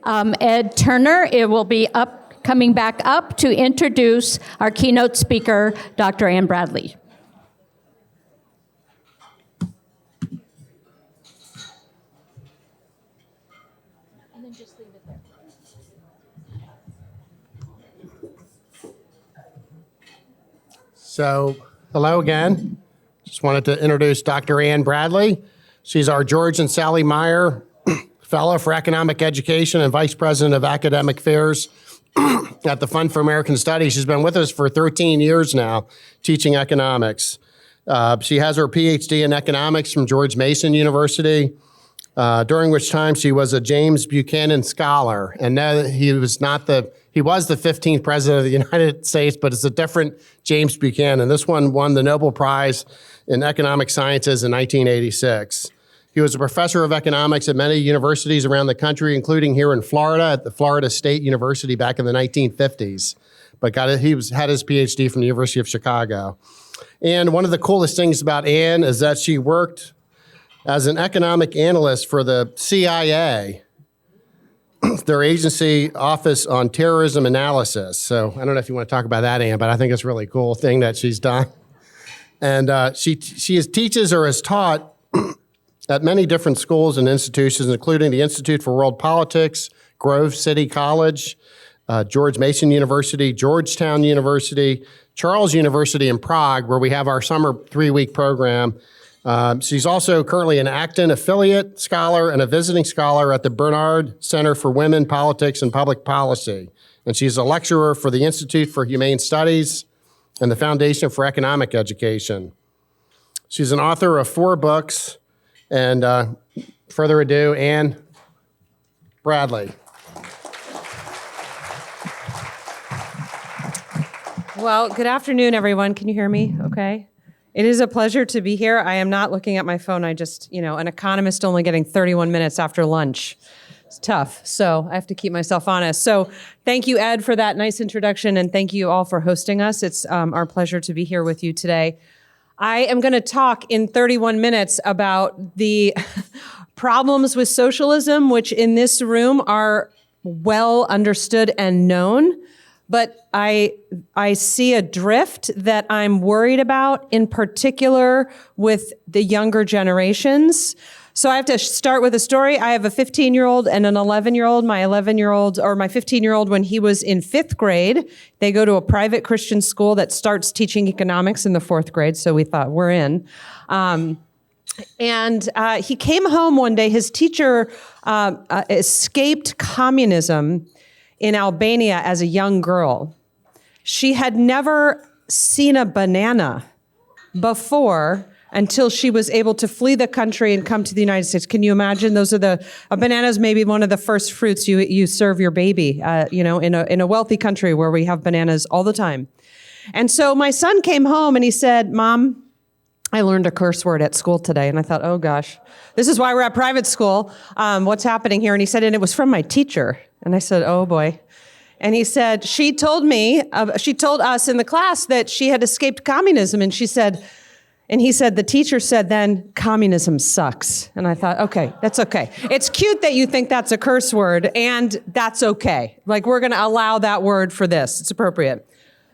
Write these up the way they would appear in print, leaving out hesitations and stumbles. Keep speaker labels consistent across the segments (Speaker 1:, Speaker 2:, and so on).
Speaker 1: Ed Turner. It will be coming back up to introduce our keynote speaker, Dr. Ann Bradley. And then just leave it there.
Speaker 2: So, hello again. Just wanted to introduce Dr. Ann Bradley. She's our George and Sally Meyer Fellow for Economic Education and Vice President of Academic Affairs at the Fund for American Studies. She's been with us for 13 years now, teaching economics. She has her PhD in economics from George Mason University, during which time she was a James Buchanan Scholar. And now he was the 15th President of the United States, but it's a different James Buchanan. This one won the Nobel Prize in Economic Sciences in 1986. He was a professor of economics at many universities around the country, including here in Florida at the Florida State University back in the 1950s. But had his PhD from the University of Chicago. And one of the coolest things about Ann is that she worked as an economic analyst for the CIA, their agency office on terrorism analysis. So I don't know if you want to talk about that, Ann, but I think it's a really cool thing that she's done. And she teaches or has taught at many different schools and institutions, including the Institute for World Politics, Grove City College, George Mason University, Georgetown University, Charles University in Prague, where we have our summer 3-week program. She's also currently an Acton affiliate scholar and a visiting scholar at the Bernard Center for Women, Politics, and Public Policy. And she's a lecturer for the Institute for Humane Studies and the Foundation for Economic Education. She's an author of 4 books. And further ado, Ann Bradley.
Speaker 3: Well, good afternoon, everyone. Can you hear me okay? It is a pleasure to be here. I am not looking at my phone. I just, an economist only getting 31 minutes after lunch. It's tough, so I have to keep myself honest. So thank you, Ed, for that nice introduction, and thank you all for hosting us. It's our pleasure to be here with you today. I am going to talk in 31 minutes about the problems with socialism, which in this room are well understood and known. But I see a drift that I'm worried about, in particular with the younger generations. So I have to start with a story. I have a 15-year-old and an 11-year-old. My 15-year-old, when he was in 5th grade, they go to a private Christian school that starts teaching economics in the 4th grade. So we thought, we're in. And he came home one day. His teacher escaped communism in Albania as a young girl. She had never seen a banana before until she was able to flee the country and come to the United States. Can you imagine? Those are a banana is maybe one of the first fruits you serve your baby, in a wealthy country where we have bananas all the time. And so my son came home and he said, "Mom, I learned a curse word at school today." And I thought, oh gosh, this is why we're at private school. What's happening here? And he said, and it was from my teacher. And I said, oh boy. And he said, she told us in the class that she had escaped communism. And he said, the teacher said, then communism sucks. And I thought, okay, that's okay. It's cute that you think that's a curse word, and that's okay. Like, we're going to allow that word for this. It's appropriate.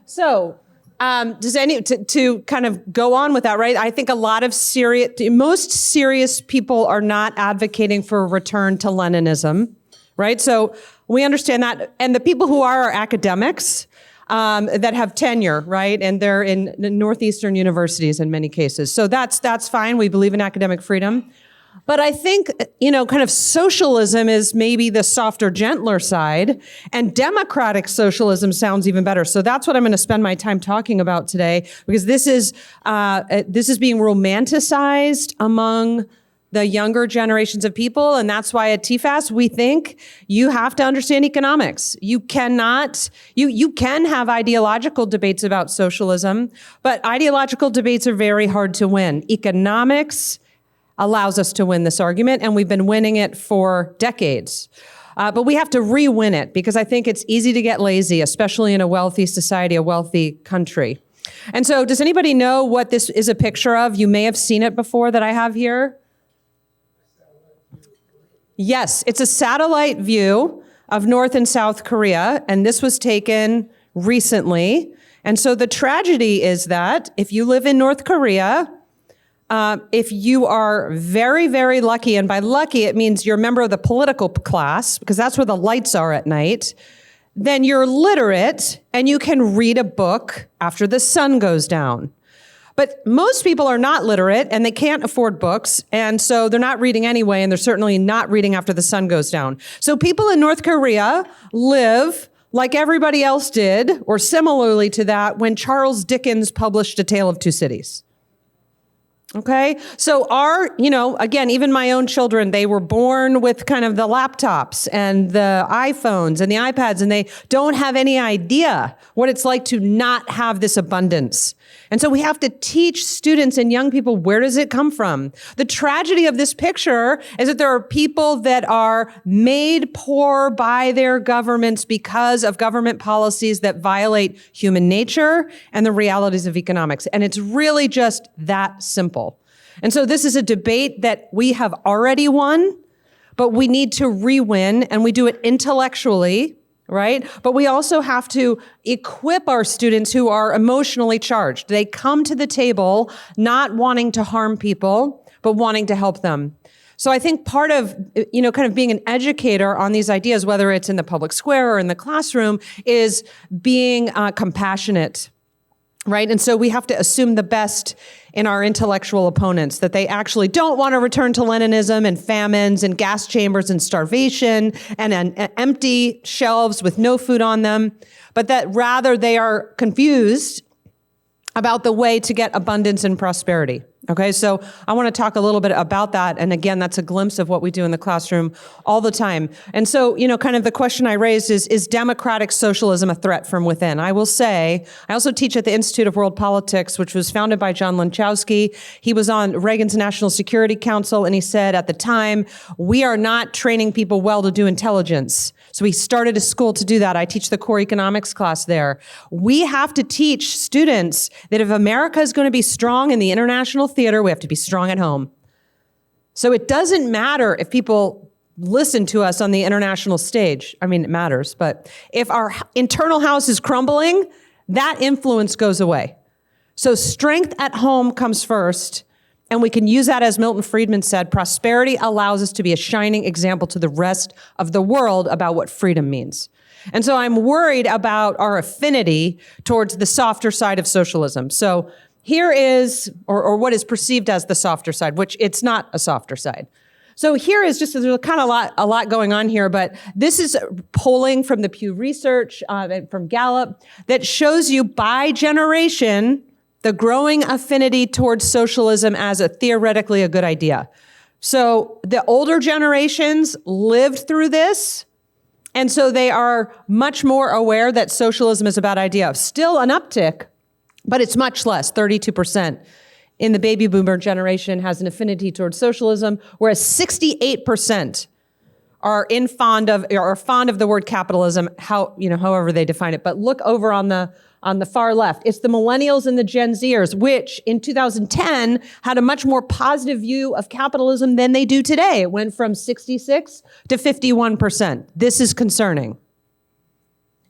Speaker 3: So, to kind of go on with that, right? I think most serious people are not advocating for a return to Leninism, right? So we understand that. And the people who are academics that have tenure, right? And they're in Northeastern universities in many cases. So that's fine. We believe in academic freedom. But I think, kind of socialism is maybe the softer, gentler side, and democratic socialism sounds even better. So that's what I'm going to spend my time talking about today, because this is being romanticized among the younger generations of people. And that's why at TFAS, we think you have to understand economics. You can have ideological debates about socialism, but ideological debates are very hard to win. Economics allows us to win this argument, and we've been winning it for decades. But we have to re-win it, because I think it's easy to get lazy, especially in a wealthy society, a wealthy country. And so does anybody know what this is a picture of? You may have seen it before that I have here. Yes, it's a satellite view of North and South Korea, and this was taken recently. And so the tragedy is that if you live in North Korea, if you are very, very lucky, and by lucky it means you're a member of the political class, because that's where the lights are at night, then you're literate and you can read a book after the sun goes down. But most people are not literate and they can't afford books, and so they're not reading anyway, and they're certainly not reading after the sun goes down. So people in North Korea live like everybody else did, or similarly to that, when Charles Dickens published A Tale of Two Cities. Okay, so again, even my own children, they were born with kind of the laptops and the iPhones and the iPads, and they don't have any idea what it's like to not have this abundance. And so we have to teach students and young people, where does it come from? The tragedy of this picture is that there are people that are made poor by their governments because of government policies that violate human nature and the realities of economics. And it's really just that simple. And so this is a debate that we have already won, but we need to re-win, and we do it intellectually, right? But we also have to equip our students who are emotionally charged. They come to the table not wanting to harm people, but wanting to help them. So I think part of, kind of being an educator on these ideas, whether it's in the public square or in the classroom, is being compassionate, right? And so we have to assume the best in our intellectual opponents, that they actually don't want to return to Leninism and famines and gas chambers and starvation and empty shelves with no food on them, but that rather they are confused about the way to get abundance and prosperity. Okay, so I want to talk a little bit about that. And again, that's a glimpse of what we do in the classroom all the time. And so, kind of the question I raised is democratic socialism a threat from within? I will say, I also teach at the Institute of World Politics, which was founded by John Luncheon. He was on Reagan's National Security Council, and he said at the time, we are not training people well to do intelligence. So he started a school to do that. I teach the core economics class there. We have to teach students that if America is going to be strong in the international theater, we have to be strong at home. So it doesn't matter if people listen to us on the international stage. I mean, it matters, but if our internal house is crumbling, that influence goes away. So strength at home comes first. And we can use that, as Milton Friedman said, prosperity allows us to be a shining example to the rest of the world about what freedom means. And so I'm worried about our affinity towards the softer side of socialism. So here is, or what is perceived as the softer side, which it's not a softer side. So here is just, there's kind of a lot going on here, but this is polling from the Pew Research, from Gallup, that shows you by generation the growing affinity towards socialism as theoretically a good idea. So the older generations lived through this, and so they are much more aware that socialism is a bad idea. Still an uptick, but it's much less, 32% in the baby boomer generation has an affinity towards socialism, whereas 68% are fond of the word capitalism, however they define it. But look over on the far left. It's the millennials and the Gen Zers, which in 2010 had a much more positive view of capitalism than they do today. It went from 66 to 51%. This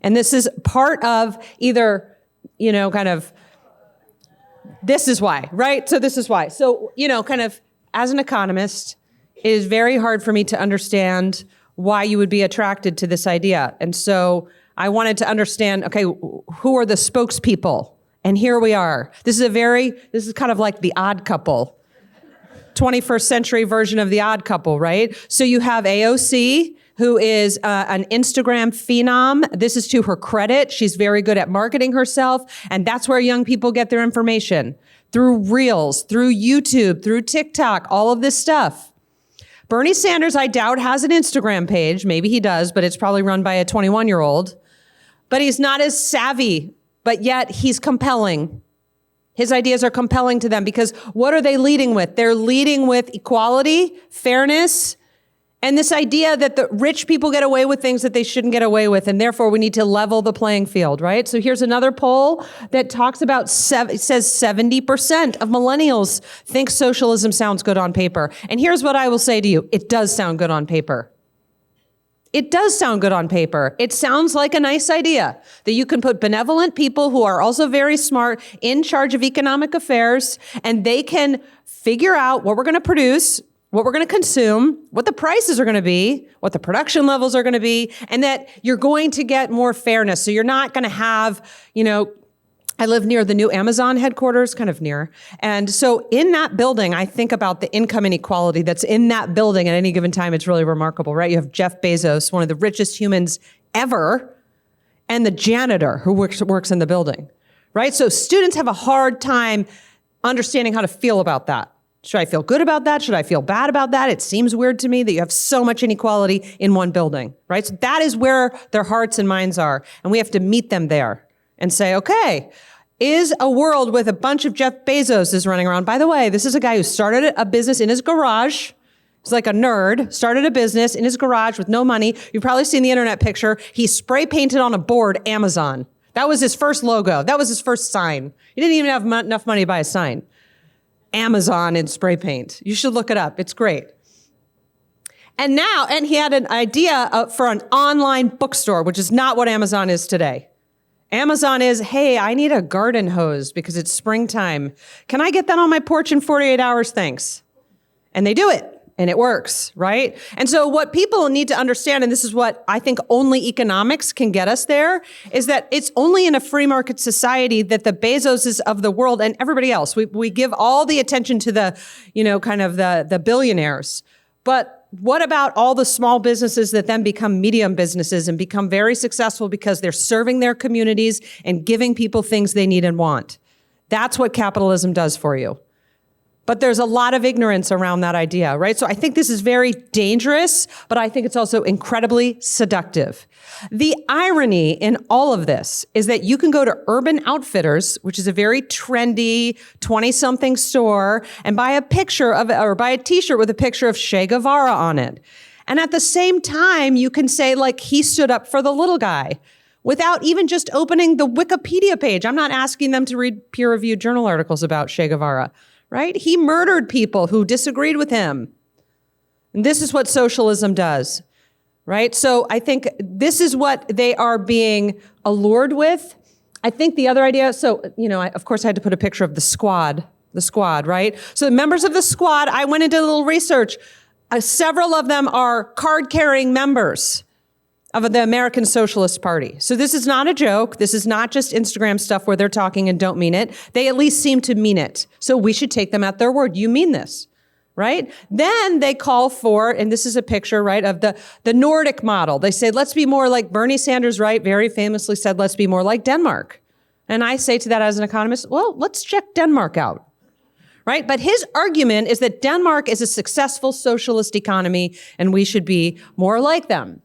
Speaker 3: this is part of either, this is why, right? So this is why. So, as an economist, it is very hard for me to understand why you would be attracted to this idea. And so I wanted to understand, okay, who are the spokespeople? And here we are. This is kind of like The Odd Couple, 21st century version of The Odd Couple, right? So you have AOC, who is an Instagram phenom. This is to her credit. She's very good at marketing herself, and that's where young people get their information, through Reels, through YouTube, through TikTok, all of this stuff. Bernie Sanders, I doubt, has an Instagram page. Maybe he does, but it's probably run by a 21-year-old. But he's not as savvy, but yet he's compelling. His ideas are compelling to them because what are they leading with? They're leading with equality, fairness, and this idea that the rich people get away with things that they shouldn't get away with, and therefore we need to level the playing field, right? So here's another poll that talks about, it says 70% of millennials think socialism sounds good on paper. And here's what I will say to you. It does sound good on paper. It does sound good on paper. It sounds like a nice idea that you can put benevolent people who are also very smart in charge of economic affairs, and they can figure out what we're going to produce, what we're going to consume, what the prices are going to be, what the production levels are going to be, and that you're going to get more fairness. So you're not going to have, I live near the new Amazon headquarters, kind of near. And so in that building, I think about the income inequality that's in that building at any given time. It's really remarkable, right? You have Jeff Bezos, one of the richest humans ever, and the janitor who works in the building, right? So students have a hard time understanding how to feel about that. Should I feel good about that? Should I feel bad about that? It seems weird to me that you have so much inequality in one building, right? So that is where their hearts and minds are. And we have to meet them there and say, okay, is a world with a bunch of Jeff Bezos running around? By the way, this is a guy who started a business in his garage. He's like a nerd, started a business in his garage with no money. You've probably seen the internet picture. He spray painted on a board, Amazon. That was his first logo. That was his first sign. He didn't even have enough money to buy a sign. Amazon in spray paint. You should look it up. It's great. And he had an idea for an online bookstore, which is not what Amazon is today. Amazon is, hey, I need a garden hose because it's springtime. Can I get that on my porch in 48 hours? Thanks. And they do it. And it works, right? And so what people need to understand, and this is what I think only economics can get us there, is that it's only in a free market society that the Bezoses of the world and everybody else, we give all the attention to the, the billionaires. But what about all the small businesses that then become medium businesses and become very successful because they're serving their communities and giving people things they need and want? That's what capitalism does for you. But there's a lot of ignorance around that idea, right? So I think this is very dangerous, but I think it's also incredibly seductive. The irony in all of this is that you can go to Urban Outfitters, which is a very trendy 20-something store, and buy a t-shirt with a picture of Che Guevara on it. And at the same time, you can say, like, he stood up for the little guy without even just opening the Wikipedia page. I'm not asking them to read peer-reviewed journal articles about Che Guevara. Right? He murdered people who disagreed with him. And this is what socialism does, right? So I think this is what they are being allured with. I think the other idea, of course I had to put a picture of the squad, right? So the members of the squad, I went into a little research. Several of them are card-carrying members of the American Socialist Party. So this is not a joke. This is not just Instagram stuff where they're talking and don't mean it. They at least seem to mean it. So we should take them at their word. You mean this, right? Then they call for, and this is a picture, right, of the Nordic model. They say, let's be more like Bernie Sanders, right, very famously said, let's be more like Denmark. And I say to that as an economist, well, let's check Denmark out. Right? But his argument is that Denmark is a successful socialist economy and we should be more like them.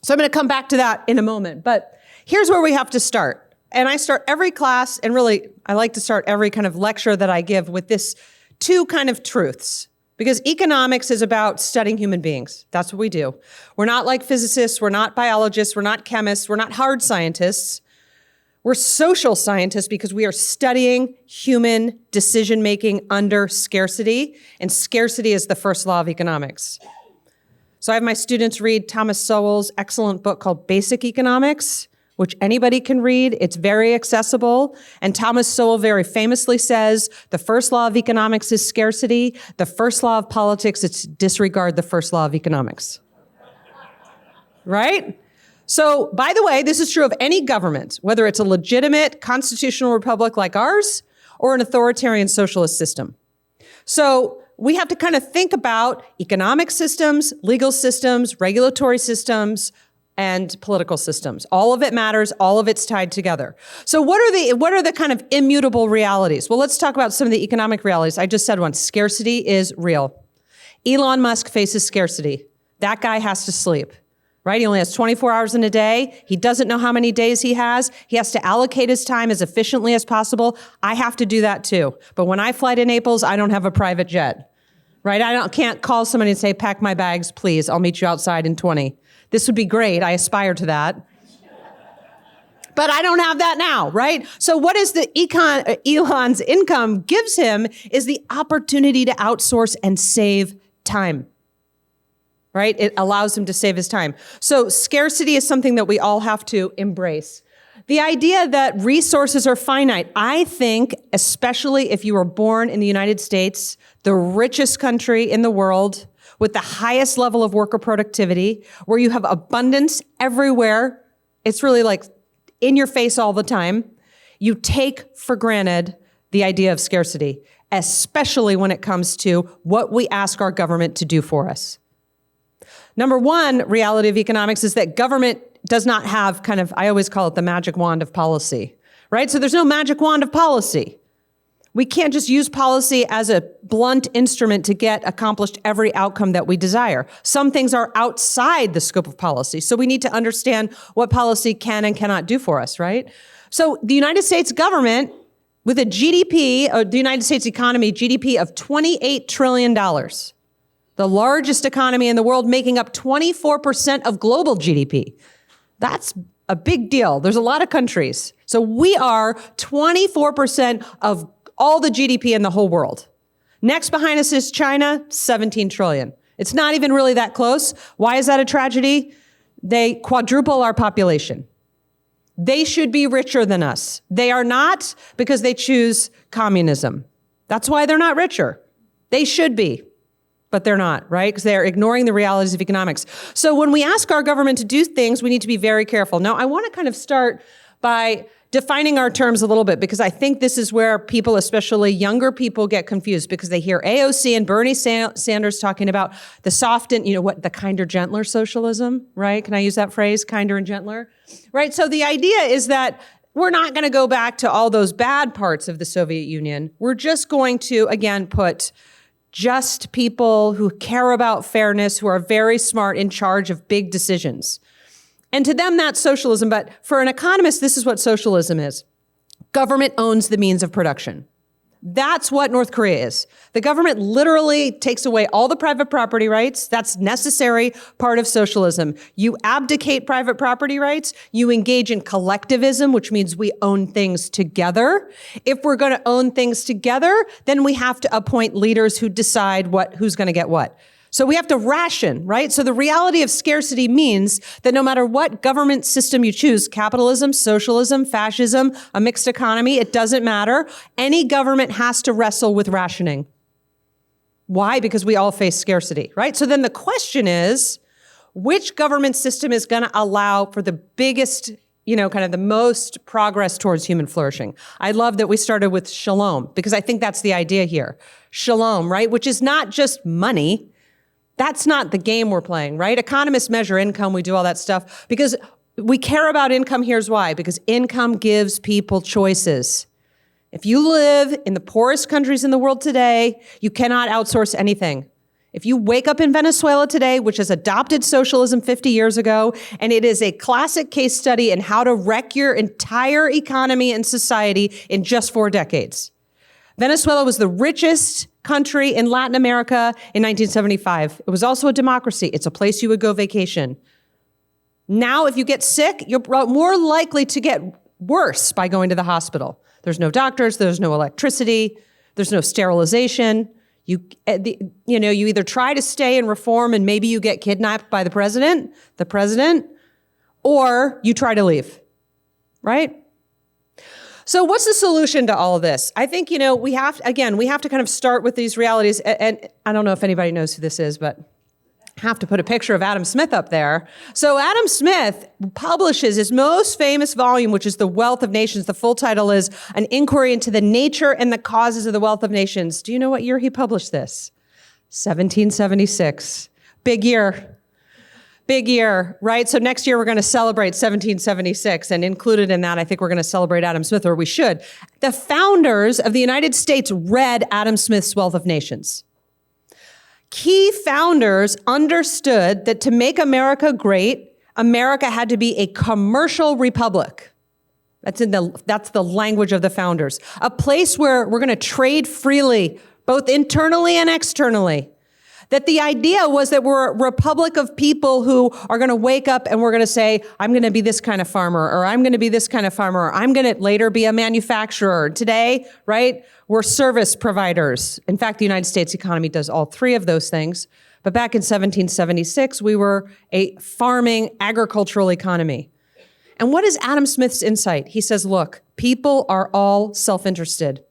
Speaker 3: So I'm going to come back to that in a moment, but here's where we have to start. And I start every class, and really, I like to start every kind of lecture that I give with this two kind of truths. Because economics is about studying human beings. That's what we do. We're not like physicists, we're not biologists, we're not chemists, we're not hard scientists. We're social scientists because we are studying human decision-making under scarcity, and scarcity is the first law of economics. So I have my students read Thomas Sowell's excellent book called Basic Economics, which anybody can read. It's very accessible. And Thomas Sowell very famously says, the first law of economics is scarcity. The first law of politics is disregard the first law of economics. Right? So, by the way, this is true of any government, whether it's a legitimate constitutional republic like ours or an authoritarian socialist system. So, we have to kind of think about economic systems, legal systems, regulatory systems, and political systems. All of it matters. All of it's tied together. So what are the kind of immutable realities? Well, let's talk about some of the economic realities. I just said one. Scarcity is real. Elon Musk faces scarcity. That guy has to sleep, right? He only has 24 hours in a day. He doesn't know how many days he has. He has to allocate his time as efficiently as possible. I have to do that too. But when I fly to Naples, I don't have a private jet, right? Can't call somebody and say, pack my bags, please. I'll meet you outside in 20. This would be great. I aspire to that. But I don't have that now, right? So what is Elon's income gives him is the opportunity to outsource and save time. right? It allows him to save his time. So scarcity is something that we all have to embrace. The idea that resources are finite, I think, especially if you were born in the United States, the richest country in the world, with the highest level of worker productivity, where you have abundance everywhere, it's really like in your face all the time, you take for granted the idea of scarcity, especially when it comes to what we ask our government to do for us. Number one reality of economics is that government does not have kind of, I always call it the magic wand of policy, right? So there's no magic wand of policy. We can't just use policy as a blunt instrument to get accomplished every outcome that we desire. Some things are outside the scope of policy. So we need to understand what policy can and cannot do for us, right? So the United States government, with a GDP, or the United States economy, GDP of $28 trillion, the largest economy in the world, making up 24% of global GDP. That's a big deal. There's a lot of countries. So we are 24% of all the GDP in the whole world. Next behind us is China, 17 trillion. It's not even really that close. Why is that a tragedy? They quadruple our population. They should be richer than us. They are not, because they choose communism. That's why they're not richer. They should be, but they're not, right? Because they're ignoring the realities of economics. So when we ask our government to do things, we need to be very careful. Now, I want to kind of start by defining our terms a little bit, because I think this is where people, especially younger people, get confused, because they hear AOC and Bernie Sanders talking about the soft and, the kinder, gentler socialism, right? Can I use that phrase, kinder and gentler? Right? So the idea is that we're not going to go back to all those bad parts of the Soviet Union. We're just going to, again, put just people who care about fairness, who are very smart, in charge of big decisions. And to them, that's socialism. But for an economist, this is what socialism is. Government owns the means of production. That's what North Korea is. The government literally takes away all the private property rights. That's necessary part of socialism. You abdicate private property rights. You engage in collectivism, which means we own things together. If we're going to own things together, then we have to appoint leaders who decide who's going to get what. So we have to ration, right? So the reality of scarcity means that no matter what government system you choose, capitalism, socialism, fascism, a mixed economy, it doesn't matter. Any government has to wrestle with rationing. Why? Because we all face scarcity, right? So then the question is, which government system is going to allow for the biggest, kind of the most progress towards human flourishing? I love that we started with shalom, because I think that's the idea here. Shalom, right? Which is not just money. That's not the game we're playing, right? Economists measure income. We do all that stuff because we care about income. Here's why. Because income gives people choices. If you live in the poorest countries in the world today, you cannot outsource anything. If you wake up in Venezuela today, which has adopted socialism 50 years ago, and it is a classic case study in how to wreck your entire economy and society in just 4 decades. Venezuela was the richest country in Latin America in 1975. It was also a democracy. It's a place you would go vacation. Now, if you get sick, you're more likely to get worse by going to the hospital. There's no doctors, there's no electricity, there's no sterilization. You either try to stay and reform and maybe you get kidnapped by the president, or you try to leave, right? So what's the solution to all of this? I think, we have to kind of start with these realities. And I don't know if anybody knows who this is, but I have to put a picture of Adam Smith up there. So Adam Smith publishes his most famous volume, which is The Wealth of Nations. The full title is An Inquiry into the Nature and the Causes of the Wealth of Nations. Do you know what year he published this? 1776. Big year, right? So next year we're going to celebrate 1776, and included in that, I think we're going to celebrate Adam Smith, or we should. The founders of the United States read Adam Smith's Wealth of Nations. Key founders understood that to make America great, America had to be a commercial republic. That's the language of the founders. A place where we're going to trade freely, both internally and externally. That the idea was that we're a republic of people who are going to wake up and we're going to say, I'm going to be this kind of farmer, or I'm going to be this kind of farmer, or I'm going to later be a manufacturer. Today, right, we're service providers. In fact, the United States economy does all 3 of those things. But back in 1776, we were a farming agricultural economy. And what is Adam Smith's insight? He says, look, people are all self-interested.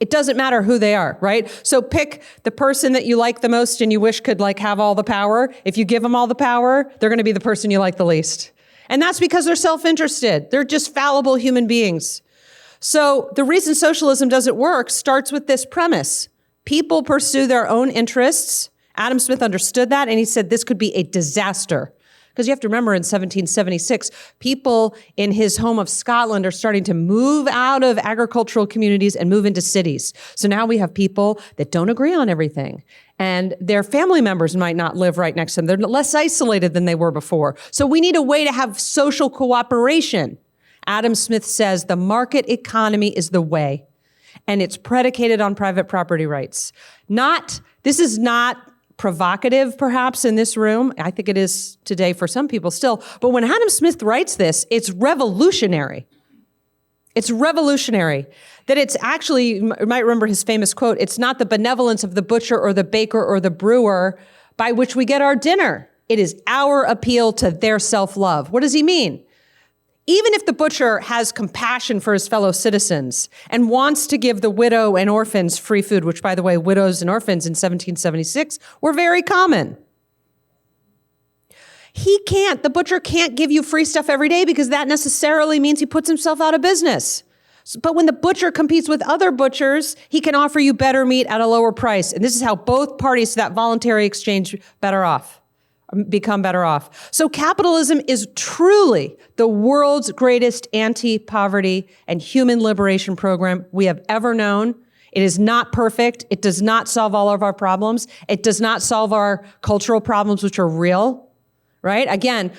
Speaker 3: It doesn't matter who they are, right? So pick the person that you like the most and you wish could have all the power. If you give them all the power, they're going to be the person you like the least. And that's because they're self-interested. They're just fallible human beings. So the reason socialism doesn't work starts with this premise. People pursue their own interests. Adam Smith understood that, and he said this could be a disaster. Because you have to remember in 1776, people in his home of Scotland are starting to move out of agricultural communities and move into cities. So now we have people that don't agree on everything. And their family members might not live right next to them. They're less isolated than they were before. So we need a way to have social cooperation. Adam Smith says the market economy is the way. And it's predicated on private property rights. This is not provocative, perhaps, in this room. I think it is today for some people still. But when Adam Smith writes this, it's revolutionary. It's revolutionary. That it's actually, you might remember his famous quote, it's not the benevolence of the butcher or the baker or the brewer by which we get our dinner. It is our appeal to their self-love. What does he mean? Even if the butcher has compassion for his fellow citizens and wants to give the widow and orphans free food, which, by the way, widows and orphans in 1776 were very common. The butcher can't give you free stuff every day because that necessarily means he puts himself out of business. But when the butcher competes with other butchers, he can offer you better meat at a lower price. And this is how both parties to that voluntary exchange become better off. So capitalism is truly the world's greatest anti-poverty and human liberation program we have ever known. It is not perfect. It does not solve all of our problems. It does not solve our cultural problems, which are real, right? Again,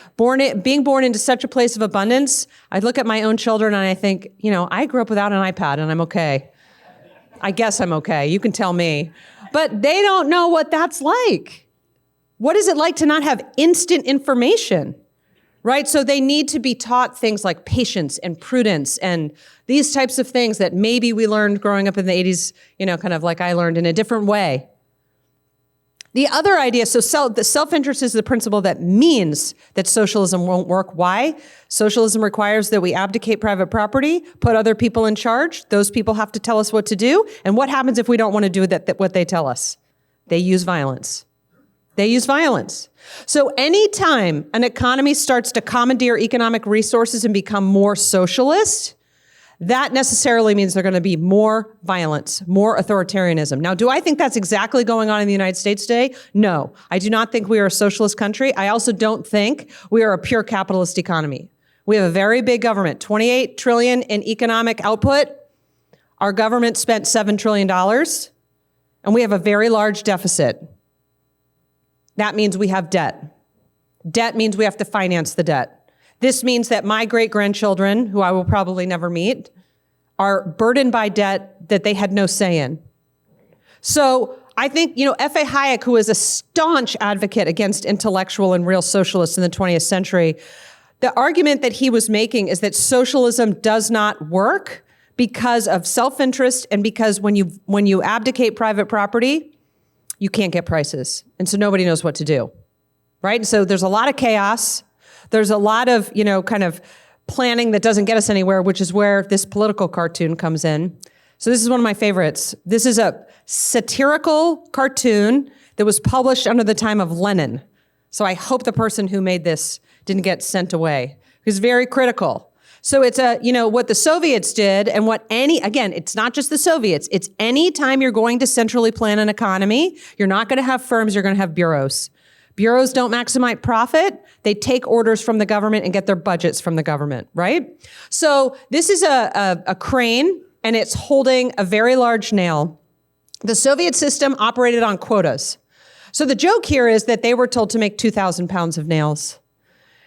Speaker 3: being born into such a place of abundance, I look at my own children and I think, I grew up without an iPad and I'm okay. I guess I'm okay. You can tell me. But they don't know what that's like. What is it like to not have instant information, right? So they need to be taught things like patience and prudence and these types of things that maybe we learned growing up in the 80s, kind of like I learned in a different way. The other idea, the self-interest is the principle that means that socialism won't work. Why? Socialism requires that we abdicate private property, put other people in charge. Those people have to tell us what to do. And what happens if we don't want to do what they tell us? They use violence. They use violence. So anytime an economy starts to commandeer economic resources and become more socialist, that necessarily means there's going to be more violence, more authoritarianism. Now, do I think that's exactly going on in the United States today? No, I do not think we are a socialist country. I also don't think we are a pure capitalist economy. We have a very big government, 28 trillion in economic output. Our government spent $7 trillion, and we have a very large deficit. That means we have debt. Debt means we have to finance the debt. This means that my great-grandchildren, who I will probably never meet, are burdened by debt that they had no say in. So I think, F.A. Hayek, who is a staunch advocate against intellectual and real socialists in the 20th century, the argument that he was making is that socialism does not work because of self-interest and because when you abdicate private property, you can't get prices. And so nobody knows what to do, right? So there's a lot of chaos. There's a lot of, kind of planning that doesn't get us anywhere, which is where this political cartoon comes in. So this is one of my favorites. This is a satirical cartoon that was published under the time of Lenin. So I hope the person who made this didn't get sent away. It's very critical. So it's what the Soviets did and again, it's not just the Soviets. It's any time you're going to centrally plan an economy, you're not going to have firms, you're going to have bureaus. Bureaus don't maximize profit. They take orders from the government and get their budgets from the government, right? So this is a crane and it's holding a very large nail. The Soviet system operated on quotas. So the joke here is that they were told to make 2,000 pounds of nails.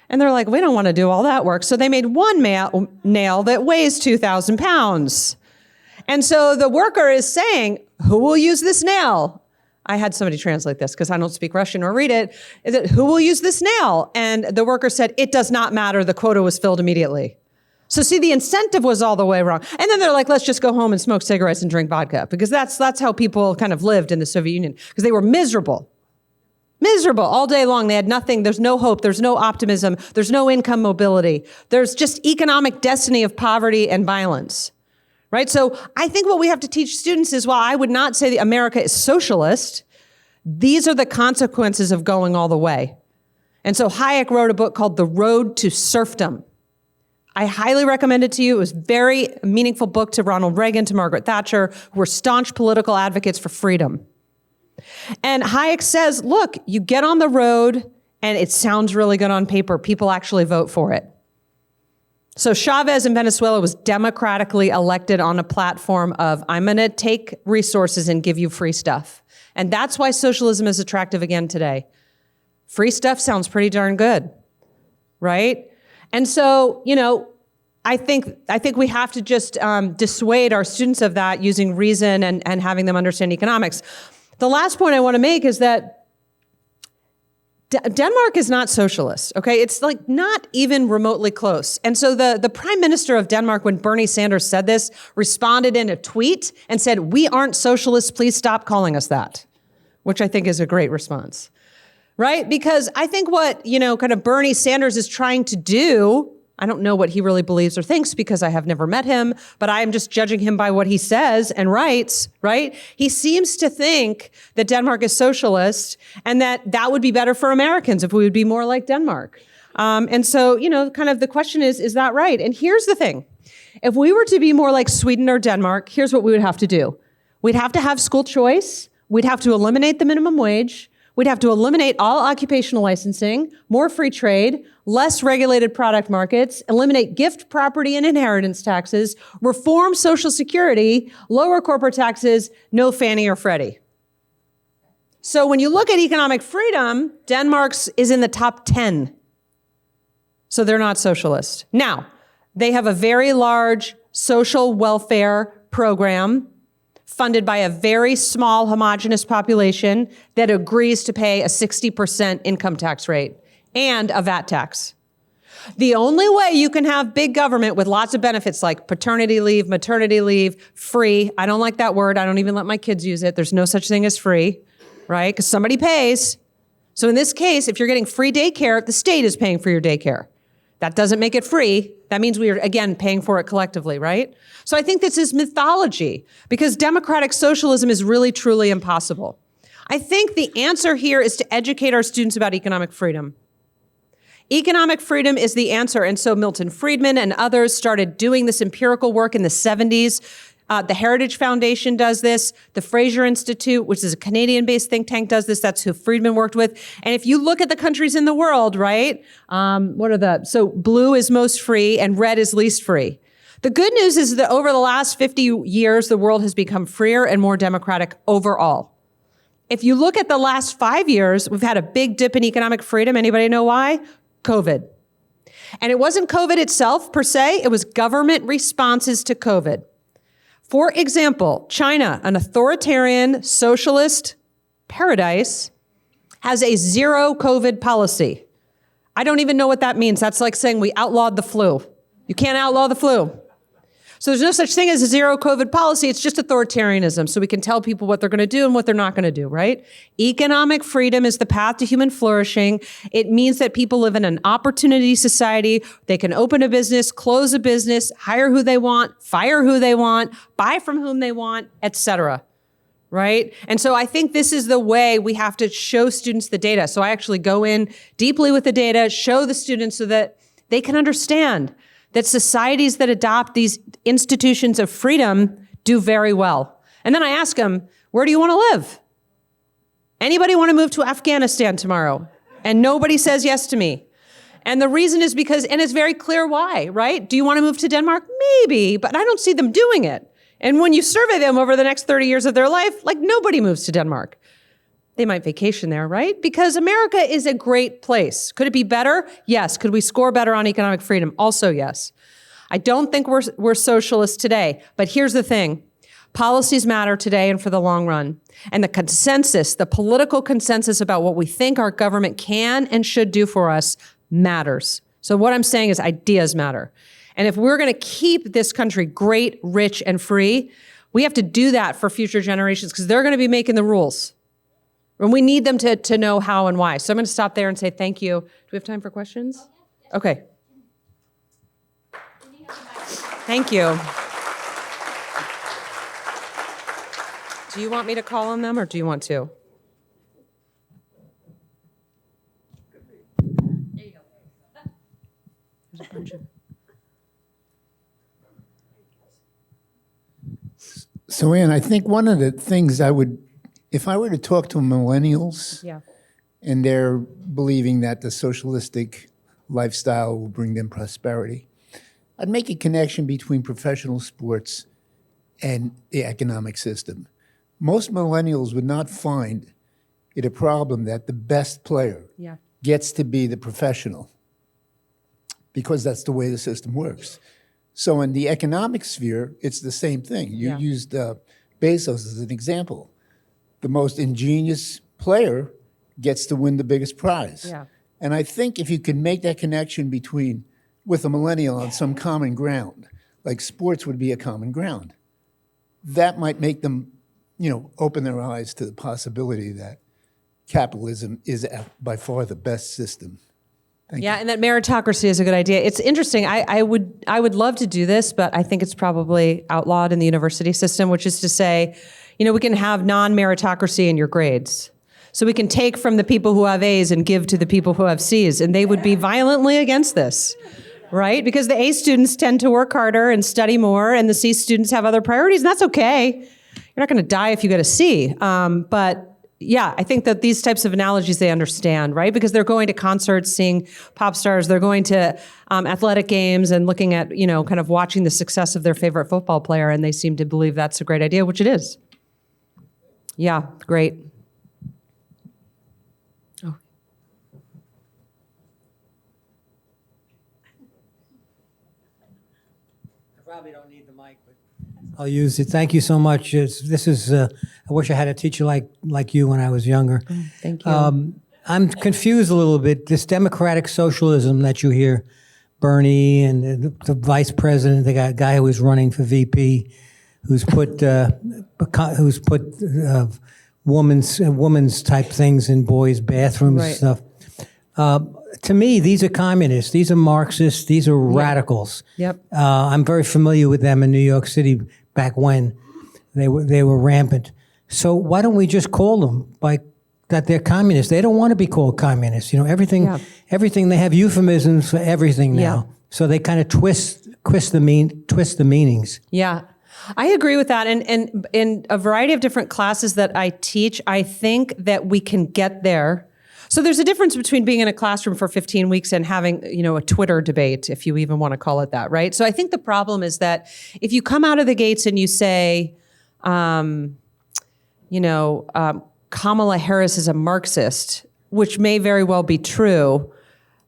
Speaker 3: And they're like, we don't want to do all that work. So they made one nail that weighs 2,000 pounds. And so the worker is saying, who will use this nail? I had somebody translate this because I don't speak Russian or read it. Is it, who will use this nail? And the worker said, it does not matter. The quota was filled immediately. So see, the incentive was all the way wrong. And then they're like, let's just go home and smoke cigarettes and drink vodka because that's how people kind of lived in the Soviet Union because they were miserable. Miserable all day long. They had nothing. There's no hope. There's no optimism. There's no income mobility. There's just economic destiny of poverty and violence, right? So I think what we have to teach students is, while I would not say that America is socialist, these are the consequences of going all the way. And so Hayek wrote a book called The Road to Serfdom. I highly recommend it to you. It was a very meaningful book to Ronald Reagan, to Margaret Thatcher, who were staunch political advocates for freedom. And Hayek says, look, you get on the road and it sounds really good on paper. People actually vote for it. So Chavez in Venezuela was democratically elected on a platform of, I'm going to take resources and give you free stuff. And that's why socialism is attractive again today. Free stuff sounds pretty darn good, right? And so, I think we have to just dissuade our students of that using reason and having them understand economics. The last point I want to make is that Denmark is not socialist, okay? It's like not even remotely close. And so the prime minister of Denmark, when Bernie Sanders said this, responded in a tweet and said, "We aren't socialists, please stop calling us that," which I think is a great response, right? Because I think what, kind of Bernie Sanders is trying to do, I don't know what he really believes or thinks because I have never met him, but I am just judging him by what he says and writes, right? He seems to think that Denmark is socialist and that would be better for Americans if we would be more like Denmark. And so, kind of the question is that right? And here's the thing. If we were to be more like Sweden or Denmark, here's what we would have to do. We'd have to have school choice. We'd have to eliminate the minimum wage. We'd have to eliminate all occupational licensing, more free trade, less regulated product markets, eliminate gift, property, and inheritance taxes, reform Social Security, lower corporate taxes, no Fannie or Freddie. So when you look at economic freedom, Denmark's is in the top 10. So they're not socialist. Now, they have a very large social welfare program funded by a very small homogenous population that agrees to pay a 60% income tax rate and a VAT tax. The only way you can have big government with lots of benefits like paternity leave, maternity leave, free. I don't like that word. I don't even let my kids use it. There's no such thing as free, right? Because somebody pays. So in this case, if you're getting free daycare, the state is paying for your daycare. That doesn't make it free. That means we are, again, paying for it collectively, right? So I think this is mythology because democratic socialism is really, truly impossible. I think the answer here is to educate our students about economic freedom. Economic freedom is the answer. And so Milton Friedman and others started doing this empirical work in the 70s. The Heritage Foundation does this. The Fraser Institute, which is a Canadian-based think tank, does this. That's who Friedman worked with. And if you look at the countries in the world, right, so blue is most free and red is least free. The good news is that over the last 50 years, the world has become freer and more democratic overall. If you look at the last 5 years, we've had a big dip in economic freedom. Anybody know why? COVID. And it wasn't COVID itself per se. It was government responses to COVID. For example, China, an authoritarian socialist paradise, has a zero COVID policy. I don't even know what that means. That's like saying we outlawed the flu. You can't outlaw the flu. So there's no such thing as a zero COVID policy. It's just authoritarianism. So we can tell people what they're going to do and what they're not going to do, right? Economic freedom is the path to human flourishing. It means that people live in an opportunity society. They can open a business, close a business, hire who they want, fire who they want, buy from whom they want, etc. Right? And so I think this is the way we have to show students the data. So I actually go in deeply with the data, show the students so that they can understand that societies that adopt these institutions of freedom do very well. And then I ask them, where do you want to live? Anybody want to move to Afghanistan tomorrow? And nobody says yes to me. And the reason is because, and it's very clear why, right? Do you want to move to Denmark? Maybe, but I don't see them doing it. And when you survey them over the next 30 years of their life, like nobody moves to Denmark. They might vacation there, right? Because America is a great place. Could it be better? Yes. Could we score better on economic freedom? Also, yes. I don't think we're socialists today, but here's the thing. Policies matter today and for the long run. And the consensus, the political consensus about what we think our government can and should do for us matters. So what I'm saying is ideas matter. And if we're going to keep this country great, rich, and free, we have to do that for future generations because they're going to be making the rules. And we need them to know how and why. So I'm going to stop there and say thank you. Do we have time for questions? Okay. Thank you. Do you want me to call on them or do you want to? There you go. There's a bunch of...
Speaker 4: So, Ann, I think one of the things if I were to talk to millennials,
Speaker 3: Yeah.
Speaker 4: and they're believing that the socialistic lifestyle will bring them prosperity, I'd make a connection between professional sports and the economic system. Most millennials would not find it a problem that the best player
Speaker 3: Yeah.
Speaker 4: gets to be the professional, because that's the way the system works. So in the economic sphere, it's the same thing. You
Speaker 3: Yeah.
Speaker 4: used Bezos as an example. The most ingenious player gets to win the biggest prize.
Speaker 3: Yeah.
Speaker 4: And I think if you can make that connection with a millennial on some common ground, like sports would be a common ground, that might make them, open their eyes to the possibility that capitalism is by far the best system.
Speaker 3: Yeah, and that meritocracy is a good idea. It's interesting. I would love to do this, but I think it's probably outlawed in the university system, which is to say, we can have non-meritocracy in your grades. So we can take from the people who have A's and give to the people who have C's, and they would be violently against this, right? Because the A students tend to work harder and study more, and the C students have other priorities, and that's okay. You're not going to die if you get a C. But yeah, I think that these types of analogies they understand, right? Because they're going to concerts, seeing pop stars, they're going to athletic games and looking at, kind of watching the success of their favorite football player, and they seem to believe that's a great idea, which it is. Yeah, great. Oh.
Speaker 5: I probably don't need the mic, but I'll use it. Thank you so much. I wish I had a teacher like you when I was younger.
Speaker 3: Thank you.
Speaker 5: I'm confused a little bit. This democratic socialism that you hear, Bernie and the vice president, the guy who was running for VP, who's put women's type things in boys' bathrooms
Speaker 3: Right.
Speaker 5: and stuff. To me, these are communists. These are Marxists. These are radicals.
Speaker 3: Yep.
Speaker 5: I'm very familiar with them in New York City back when they were rampant. So why don't we just call them that they're communists? They don't want to be called communists. Everything.
Speaker 3: Yeah.
Speaker 5: Everything. They have euphemisms for everything now.
Speaker 3: Yeah.
Speaker 5: So they kind of twist the meanings.
Speaker 3: Yeah, I agree with that. And in a variety of different classes that I teach, I think that we can get there. So there's a difference between being in a classroom for 15 weeks and having, a Twitter debate, if you even want to call it that, right? So I think the problem is that if you come out of the gates and you say, Kamala Harris is a Marxist, which may very well be true,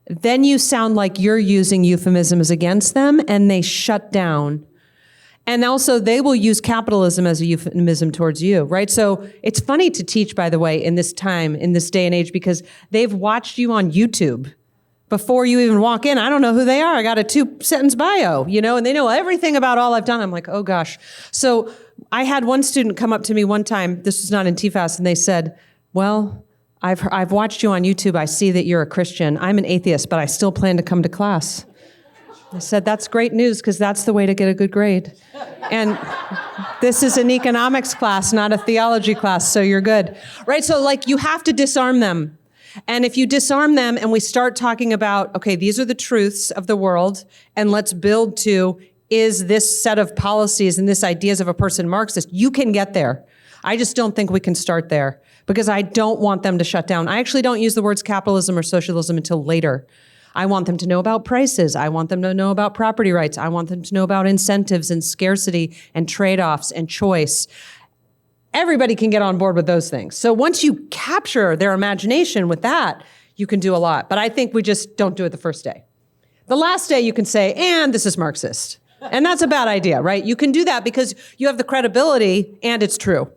Speaker 3: then you sound like you're using euphemisms against them and they shut down. And also, they will use capitalism as a euphemism towards you, right? So it's funny to teach, by the way, in this time, in this day and age, because they've watched you on YouTube before you even walk in. I don't know who they are. I got a 2-sentence bio, and they know everything about all I've done. I'm like, oh gosh. So I had one student come up to me one time, this was not in TFAS, and they said, well, I've watched you on YouTube. I see that you're a Christian. I'm an atheist, but I still plan to come to class. I said, that's great news, because that's the way to get a good grade. And this is an economics class, not a theology class, so you're good. Right? So you have to disarm them. And if you disarm them and we start talking about, okay, these are the truths of the world, and let's build to, is this set of policies and this ideas of a person Marxist, you can get there. I just don't think we can start there, because I don't want them to shut down. I actually don't use the words capitalism or socialism until later. I want them to know about prices. I want them to know about property rights. I want them to know about incentives and scarcity and trade-offs and choice. Everybody can get on board with those things. So once you capture their imagination with that, you can do a lot. But I think we just don't do it the first day. The last day you can say, and this is Marxist. And that's a bad idea, right? You can do that because you have the credibility and it's true,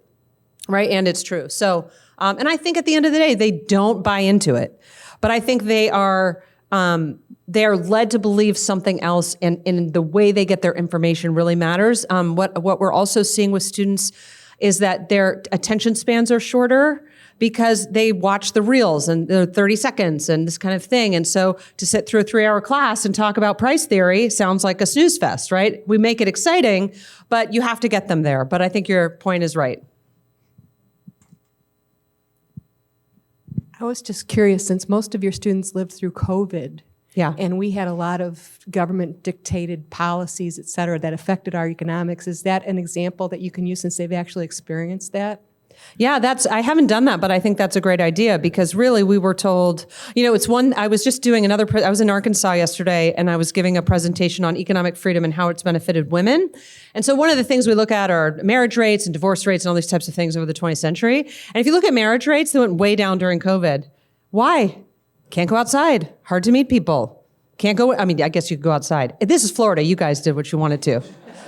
Speaker 3: right? And it's true. So, and I think at the end of the day, they don't buy into it. But I think they are led to believe something else, and the way they get their information really matters. What we're also seeing with students is that their attention spans are shorter. because they watch the reels and they're 30 seconds and this kind of thing. And so to sit through a 3-hour class and talk about price theory sounds like a snooze fest, right? We make it exciting, but you have to get them there. But I think your point is right.
Speaker 6: I was just curious, since most of your students lived through COVID,
Speaker 3: Yeah.
Speaker 6: and we had a lot of government-dictated policies, et cetera, that affected our economics, is that an example that you can use since they've actually experienced that?
Speaker 3: Yeah, I haven't done that, but I think that's a great idea because really we were told, I was just doing I was in Arkansas yesterday and I was giving a presentation on economic freedom and how it's benefited women. And so one of the things we look at are marriage rates and divorce rates and all these types of things over the 20th century. And if you look at marriage rates, they went way down during COVID. Why? Can't go outside. Hard to meet people. Can't go, I guess you could go outside. This is Florida. You guys did what you wanted to.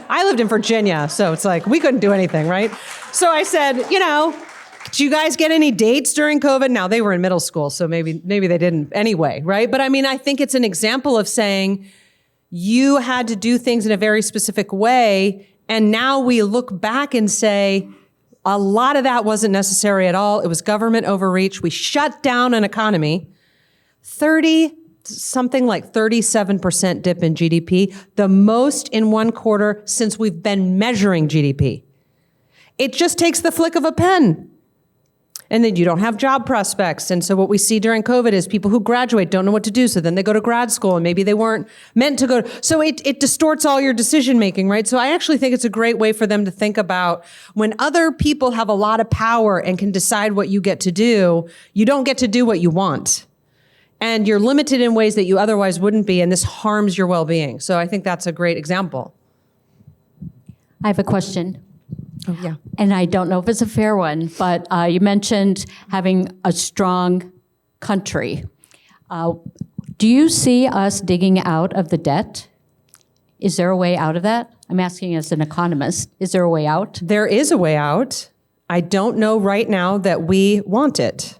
Speaker 3: I lived in Virginia, so it's like we couldn't do anything, right? So I said, did you guys get any dates during COVID? Now, they were in middle school, so maybe they didn't anyway, right? But I think it's an example of saying you had to do things in a very specific way, and now we look back and say, a lot of that wasn't necessary at all. It was government overreach. We shut down an economy. Something like 37% dip in GDP, the most in one quarter since we've been measuring GDP. It just takes the flick of a pen. And then you don't have job prospects. And so what we see during COVID is people who graduate don't know what to do. So then they go to grad school and maybe they weren't meant to go. So it distorts all your decision making, right? So I actually think it's a great way for them to think about when other people have a lot of power and can decide what you get to do, you don't get to do what you want. And you're limited in ways that you otherwise wouldn't be, and this harms your well-being. So I think that's a great example.
Speaker 1: I have a question.
Speaker 3: Oh, yeah.
Speaker 1: And I don't know if it's a fair one, but you mentioned having a strong country. Do you see us digging out of the debt? Is there a way out of that? I'm asking as an economist. Is there a way out?
Speaker 3: There is a way out. I don't know right now that we want it.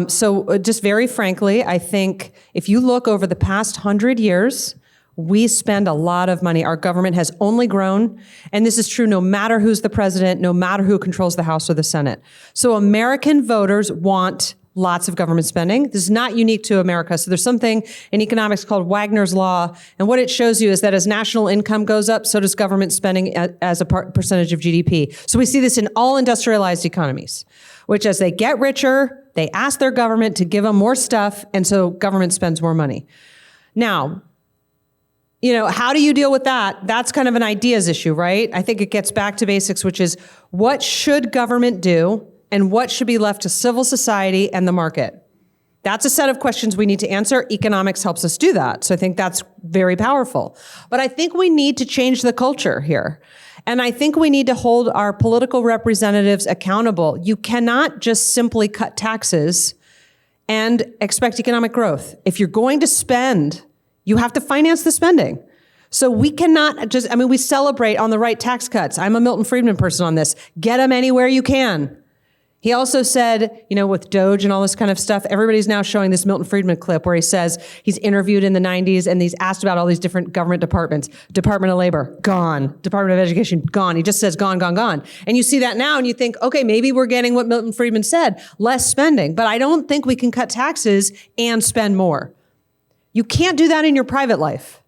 Speaker 3: So just very frankly, I think if you look over the past 100 years, we spend a lot of money. Our government has only grown, and this is true no matter who's the president, no matter who controls the House or the Senate. So American voters want lots of government spending. This is not unique to America. So there's something in economics called Wagner's Law, and what it shows you is that as national income goes up, so does government spending as a percentage of GDP. So we see this in all industrialized economies, which as they get richer, they ask their government to give them more stuff, and so government spends more money. Now, how do you deal with that? That's kind of an ideas issue, right? I think it gets back to basics, which is what should government do and what should be left to civil society and the market? That's a set of questions we need to answer. Economics helps us do that. So I think that's very powerful. But I think we need to change the culture here. And I think we need to hold our political representatives accountable. You cannot just simply cut taxes and expect economic growth. If you're going to spend, you have to finance the spending. So we cannot we celebrate on the right tax cuts. I'm a Milton Friedman person on this. Get them anywhere you can. He also said, with Doge and all this kind of stuff, everybody's now showing this Milton Friedman clip where he says he's interviewed in the 90s and he's asked about all these different government departments. Department of Labor, gone. Department of Education, gone. He just says gone, gone, gone. And you see that now and you think, okay, maybe we're getting what Milton Friedman said, less spending. But I don't think we can cut taxes and spend more. You can't do that in your private life.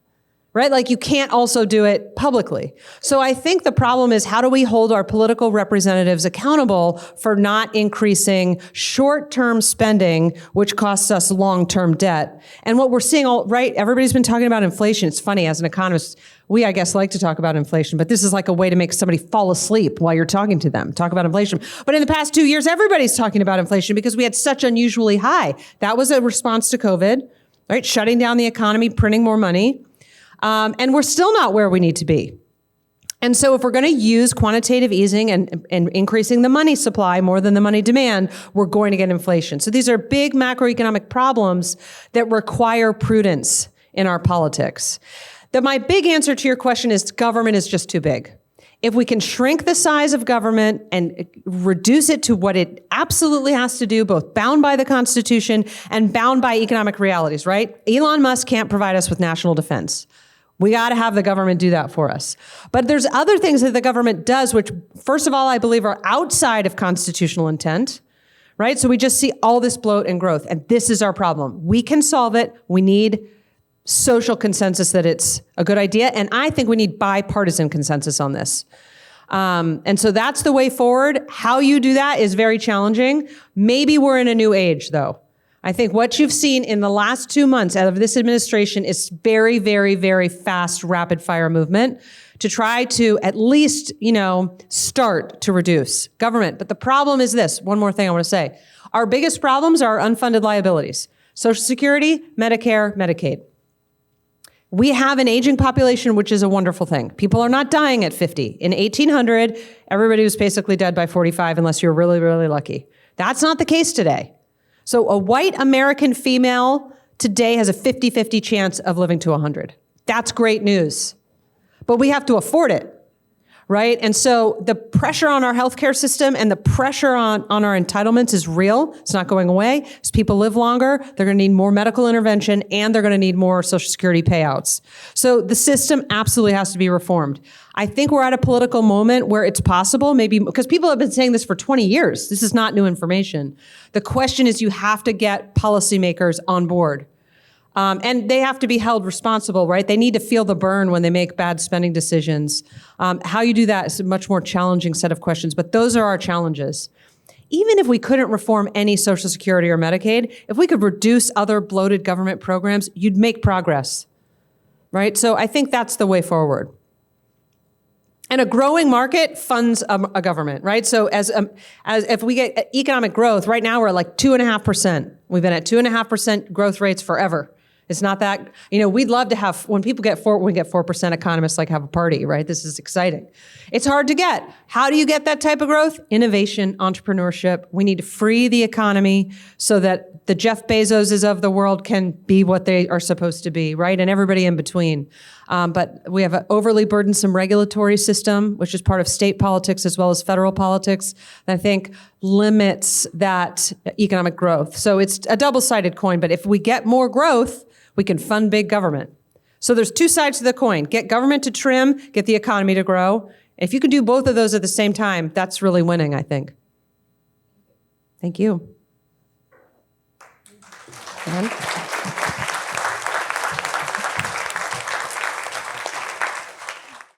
Speaker 3: Right? Like you can't also do it publicly. So I think the problem is how do we hold our political representatives accountable for not increasing short-term spending, which costs us long-term debt? And what we're seeing, everybody's been talking about inflation. It's funny, as an economist, we, I guess, like to talk about inflation, but this is like a way to make somebody fall asleep while you're talking to them. Talk about inflation. But in the past 2 years, everybody's talking about inflation because we had such unusually high. That was a response to COVID, right? Shutting down the economy, printing more money. And we're still not where we need to be. And so if we're going to use quantitative easing and increasing the money supply more than the money demand, we're going to get inflation. So these are big macroeconomic problems that require prudence in our politics. My big answer to your question is government is just too big. If we can shrink the size of government and reduce it to what it absolutely has to do, both bound by the Constitution and bound by economic realities, right? Elon Musk can't provide us with national defense. We got to have the government do that for us. But there's other things that the government does, which, first of all, I believe are outside of constitutional intent, right? So we just see all this bloat and growth, and this is our problem. We can solve it. We need social consensus that it's a good idea, and I think we need bipartisan consensus on this. And so that's the way forward. How you do that is very challenging. Maybe we're in a new age, though. I think what you've seen in the last 2 months out of this administration is very, very, very fast, rapid-fire movement to try to at least, start to reduce government. But the problem is this. One more thing I want to say. Our biggest problems are unfunded liabilities. Social Security, Medicare, Medicaid. We have an aging population, which is a wonderful thing. People are not dying at 50. In 1800, everybody was basically dead by 45 unless you were really, really lucky. That's not the case today. So a white American female today has a 50-50 chance of living to 100. That's great news. But we have to afford it, right? And so the pressure on our healthcare system and the pressure on our entitlements is real. It's not going away. As people live longer, they're going to need more medical intervention and they're going to need more Social Security payouts. So the system absolutely has to be reformed. I think we're at a political moment where it's possible, maybe because people have been saying this for 20 years. This is not new information. The question is you have to get policymakers on board. And they have to be held responsible, right? They need to feel the burn when they make bad spending decisions. How you do that is a much more challenging set of questions, but those are our challenges. Even if we couldn't reform any Social Security or Medicaid, if we could reduce other bloated government programs, you'd make progress, right? So I think that's the way forward. And a growing market funds a government, right? So as if we get economic growth, right now we're at like 2.5%. We've been at 2.5% growth rates forever. It's not that, we'd love to have, when we get 4%, economists like have a party, right? This is exciting. It's hard to get. How do you get that type of growth? Innovation, entrepreneurship. We need to free the economy so that the Jeff Bezoses of the world can be what they are supposed to be, right? And everybody in between. But we have an overly burdensome regulatory system, which is part of state politics as well as federal politics, that I think limits that economic growth. So it's a double-sided coin, but if we get more growth, we can fund big government. So there's two sides to the coin. Get government to trim, get the economy to grow. If you can do both of those at the same time, that's really winning, I think. Thank you.